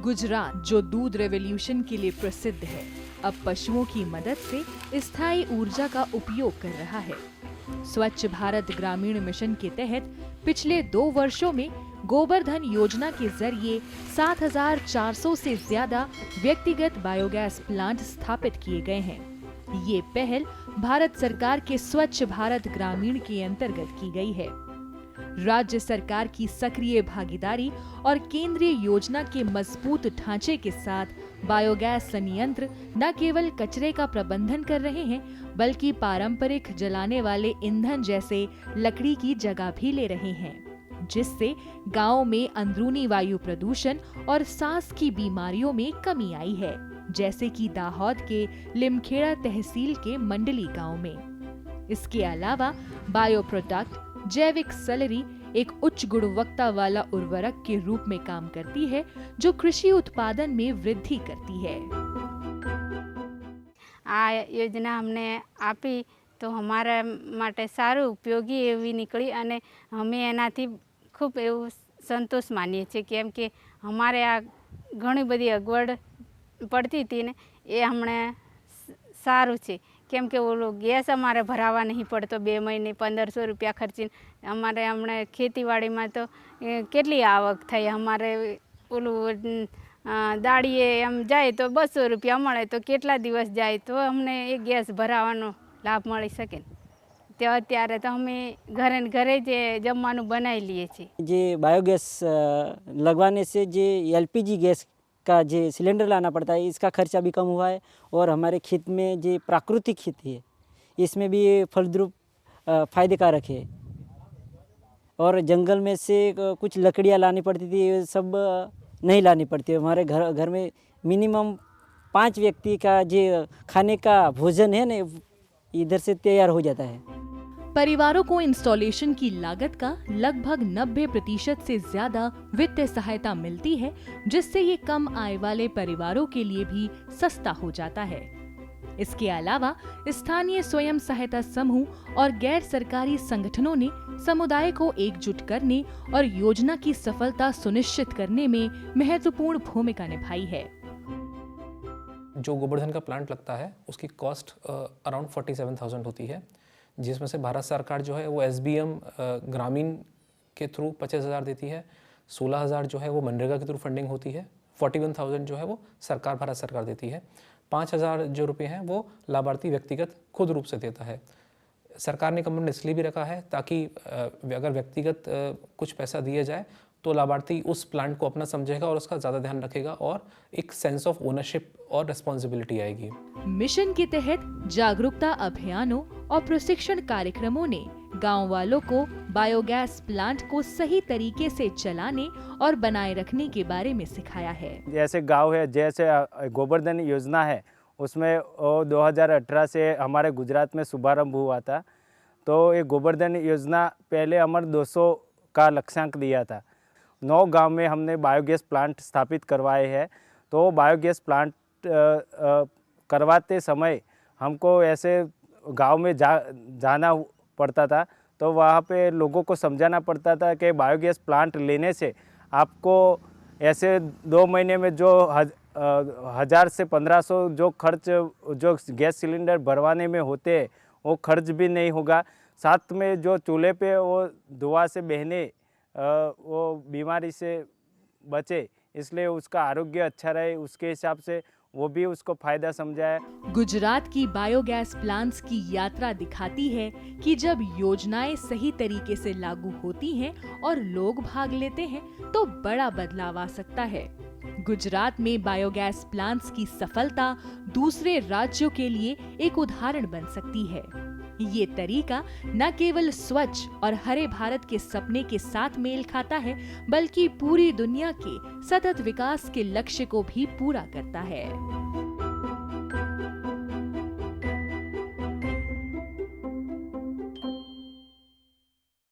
गुजरात, जो दूध रेवोल्यूशन के लिए प्रसिद्ध है, अब पशुओं की मदद से स्थायी ऊर्जा का उपयोग कर रहा है। स्वच्छ भारत ग्रामीण मिशन के तहत पिछले 2 वर्षों में गोबर धन योजना के जरिए 7,400 से ज्यादा व्यक्तिगत बायोगैस प्लांट स्थापित किए गए हैं। ये पहल भारत सरकार के स्वच्छ भारत ग्रामीण के अंतर्गत की गई है। राज्य सरकार की सक्रिय भागीदारी और केंद्रीय योजना के मजबूत ढांचे के साथ बायोगैस संयंत्र न केवल कचरे का प्रबंधन कर रहे हैं, बल्कि पारंपरिक जलाने वाले ईंधन जैसे लकड़ी की जगह भी ले रहे हैं, जिससे गांव में अंदरूनी वायु प्रदूषण और सांस की बीमारियों में कमी आई है, जैसे कि दाहोद के लिमखेड़ा तहसील के मंडली गांव में। इसके अलावा बायो प्रोडक्ट जैविक सैलरी एक उच्च गुणवत्ता वाला उर्वरक के रूप में काम करती है, जो कृषि उत्पादन में वृद्धि करती है। आ योजना हमने आपी तो हमारा माटे सारू उपयोगी एवी निकली अने हमें एनाथी खूब एवं संतोष मानीए छे, केम के हमारे आ घणी बधी अगवड पड़ती थी ने ए हमने सारू छे, केम के वो गैस अमारे भरावा नहीं पड़तो। 2 महीने 1500 रुपया खर्ची अमारे हमने खेतीवाड़ी में तो केटली आवक थई। हमारे ओलू दाड़ीए एम जाए तो 200 रुपया मळे तो केटला दिवस जाए तो हमने एक गैस भरावानो लाभ मळी सके। तो अत्यारे तो हमें घरे घरे जे जमवानुं बनावी लीए छीए। जे बायोगैस लगवाने से जे एलपीजी गैस का जो सिलेंडर लाना पड़ता है, इसका खर्चा भी कम हुआ है। और हमारे खेत में जो प्राकृतिक खेती है, इसमें भी ये फलद्रुप फायदेकारक है। और जंगल में से कुछ लकड़ियाँ लानी पड़ती थी, ये सब नहीं लानी पड़ती है। हमारे घर में मिनिमम 5 व्यक्ति का जो खाने का भोजन है ना, इधर से तैयार हो जाता है। परिवारों को इंस्टॉलेशन की लागत का लगभग 90% से ज्यादा वित्तीय सहायता मिलती है, जिससे ये कम आय वाले परिवारों के लिए भी सस्ता हो जाता है। इसके अलावा स्थानीय स्वयं सहायता समूह और गैर सरकारी संगठनों ने समुदाय को एकजुट करने और योजना की सफलता सुनिश्चित करने में महत्वपूर्ण भूमिका निभाई है। जो गोवर्धन का प्लांट लगता है, उसकी कॉस्ट अराउंड 47,000 होती है, जिसमें से भारत सरकार जो है वो SBM ग्रामीण के थ्रू 25,000 देती है। 16,000 जो है वो मनरेगा के थ्रू फंडिंग होती है। 41,000 जो है वो सरकार, भारत सरकार देती है। 5,000 जो रुपये हैं वो लाभार्थी व्यक्तिगत खुद रूप से देता है। सरकार ने कम्पोनेंट इसलिए भी रखा है ताकि अगर व्यक्तिगत कुछ पैसा दिया जाए तो लाभार्थी उस प्लांट को अपना समझेगा और उसका ज़्यादा ध्यान रखेगा और एक सेंस ऑफ ओनरशिप और रिस्पॉन्सिबिलिटी आएगी। मिशन के तहत जागरूकता अभियानों और प्रशिक्षण कार्यक्रमों ने गांव वालों को बायोगैस प्लांट को सही तरीके से चलाने और बनाए रखने के बारे में सिखाया है। जैसे गांव है, जैसे गोवर्धन योजना है, उसमें 2018 से हमारे गुजरात में शुभारंभ हुआ था। तो ये गोवर्धन योजना पहले अमर 200 का लक्ष्यांक दिया था। 9 गांव में हमने बायोगैस प्लांट स्थापित करवाए हैं। तो बायोगैस प्लांट करवाते समय हमको ऐसे गांव में जाना पड़ता था, तो वहाँ पे लोगों को समझाना पड़ता था कि बायोगैस प्लांट लेने से आपको ऐसे 2 महीने में जो 1000 से 1500 जो खर्च जो गैस सिलेंडर भरवाने में होते हैं, वो खर्च भी नहीं होगा। साथ में जो चूल्हे पे वो धुआं से बहने वो बीमारी से बचे, इसलिए उसका आरोग्य अच्छा रहे, उसके हिसाब से वो भी उसको फायदा समझाए। गुजरात की बायोगैस प्लांट्स की यात्रा दिखाती है कि जब योजनाएं सही तरीके से लागू होती हैं और लोग भाग लेते हैं तो बड़ा बदलाव आ सकता है। गुजरात में बायोगैस प्लांट्स की सफलता दूसरे राज्यों के लिए एक उदाहरण बन सकती है। ये तरीका न केवल स्वच्छ और हरे भारत के सपने के साथ मेल खाता है, बल्कि पूरी दुनिया के सतत विकास के लक्ष्य को भी पूरा करता है।